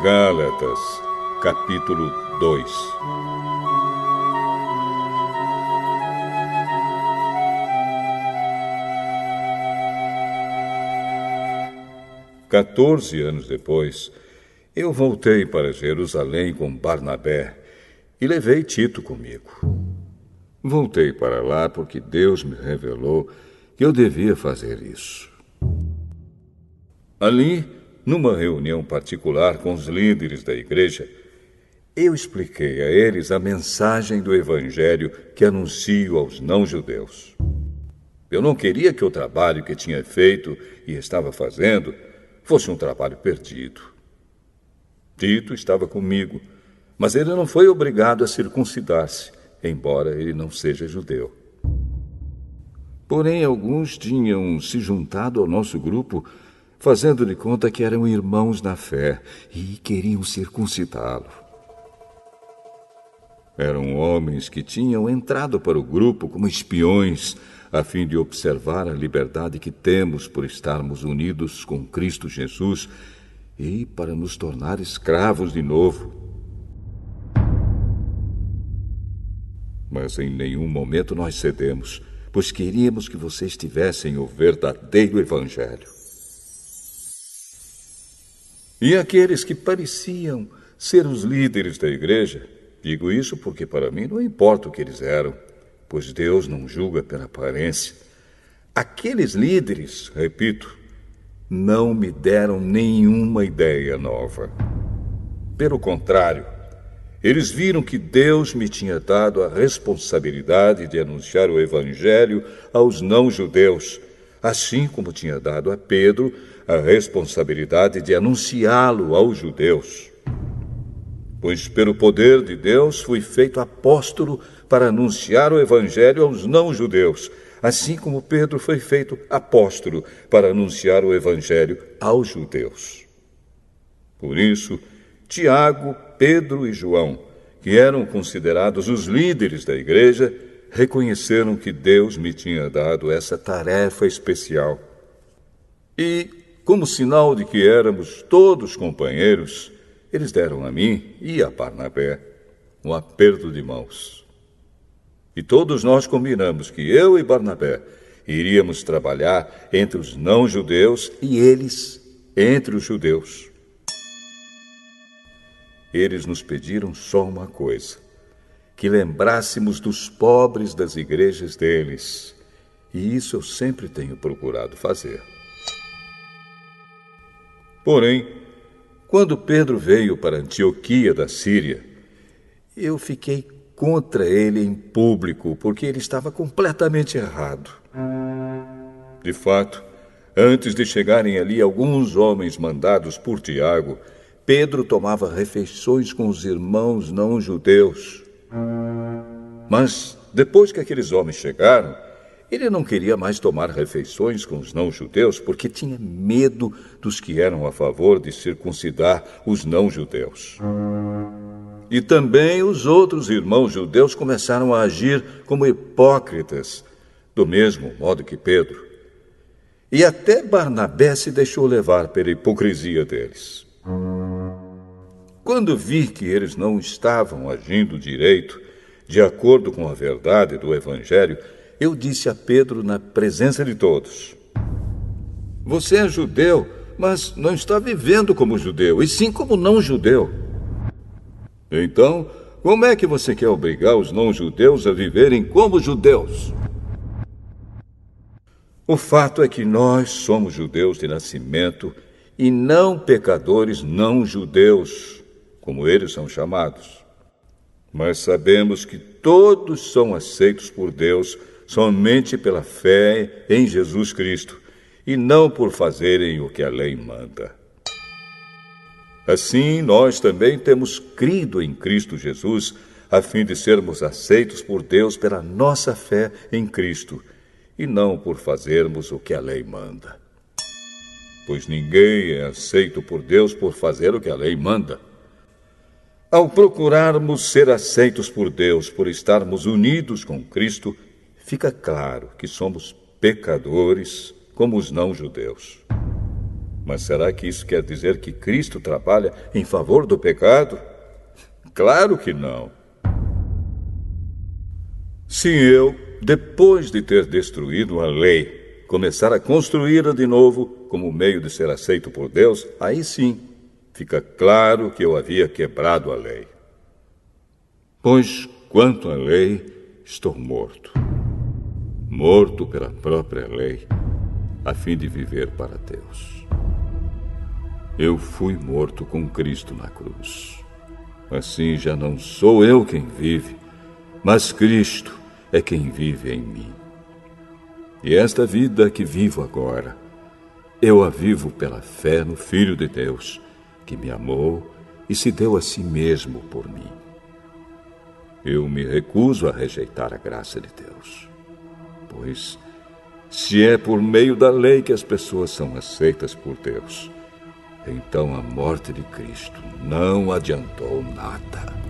Gálatas, capítulo 2. Quatorze anos depois, eu voltei para Jerusalém com Barnabé e levei Tito comigo. Voltei para lá porque Deus me revelou que eu devia fazer isso. Ali, numa reunião particular com os líderes da igreja, eu expliquei a eles a mensagem do Evangelho que anuncio aos não-judeus. Eu não queria que o trabalho que tinha feito e estava fazendo fosse um trabalho perdido. Tito estava comigo, mas ele não foi obrigado a circuncidar-se, embora ele não seja judeu. Porém, alguns tinham se juntado ao nosso grupo, fazendo de conta que eram irmãos na fé e queriam circuncidá-lo. Eram homens que tinham entrado para o grupo como espiões, a fim de observar a liberdade que temos por estarmos unidos com Cristo Jesus e para nos tornar escravos de novo. Mas em nenhum momento nós cedemos, pois queríamos que vocês tivessem o verdadeiro Evangelho. E aqueles que pareciam ser os líderes da igreja, digo isso porque para mim não importa o que eles eram, pois Deus não julga pela aparência. Aqueles líderes, repito, não me deram nenhuma ideia nova. Pelo contrário, eles viram que Deus me tinha dado a responsabilidade de anunciar o Evangelho aos não-judeus, assim como tinha dado a Pedro a responsabilidade de anunciá-lo aos judeus. Pois pelo poder de Deus fui feito apóstolo para anunciar o Evangelho aos não-judeus, assim como Pedro foi feito apóstolo para anunciar o Evangelho aos judeus. Por isso, Tiago, Pedro e João, que eram considerados os líderes da igreja, reconheceram que Deus me tinha dado essa tarefa especial. E, como sinal de que éramos todos companheiros, eles deram a mim e a Barnabé um aperto de mãos. E todos nós combinamos que eu e Barnabé iríamos trabalhar entre os não-judeus e eles entre os judeus. Eles nos pediram só uma coisa: que lembrássemos dos pobres das igrejas deles. E isso eu sempre tenho procurado fazer. Porém, quando Pedro veio para Antioquia da Síria, eu fiquei contra ele em público, porque ele estava completamente errado. De fato, antes de chegarem ali alguns homens mandados por Tiago, Pedro tomava refeições com os irmãos não-judeus. Mas, depois que aqueles homens chegaram, ele não queria mais tomar refeições com os não-judeus porque tinha medo dos que eram a favor de circuncidar os não-judeus. E também os outros irmãos judeus começaram a agir como hipócritas, do mesmo modo que Pedro. E até Barnabé se deixou levar pela hipocrisia deles. Quando vi que eles não estavam agindo direito, de acordo com a verdade do Evangelho, eu disse a Pedro na presença de todos: você é judeu, mas não está vivendo como judeu, e sim como não-judeu. Então, como é que você quer obrigar os não-judeus a viverem como judeus? O fato é que nós somos judeus de nascimento e não pecadores não-judeus, como eles são chamados. Mas sabemos que todos são aceitos por Deus somente pela fé em Jesus Cristo e não por fazerem o que a lei manda. Assim, nós também temos crido em Cristo Jesus a fim de sermos aceitos por Deus pela nossa fé em Cristo e não por fazermos o que a lei manda. Pois ninguém é aceito por Deus por fazer o que a lei manda. Ao procurarmos ser aceitos por Deus por estarmos unidos com Cristo, fica claro que somos pecadores como os não-judeus. Mas será que isso quer dizer que Cristo trabalha em favor do pecado? Claro que não. Se eu, depois de ter destruído a lei, começar a construí-la de novo como meio de ser aceito por Deus, aí sim fica claro que eu havia quebrado a lei. Pois, quanto à lei, estou morto. Morto pela própria lei, a fim de viver para Deus. Eu fui morto com Cristo na cruz. Assim já não sou eu quem vive, mas Cristo é quem vive em mim. E esta vida que vivo agora, eu a vivo pela fé no Filho de Deus, que me amou e se deu a si mesmo por mim. Eu me recuso a rejeitar a graça de Deus, pois se é por meio da lei que as pessoas são aceitas por Deus, então a morte de Cristo não adiantou nada.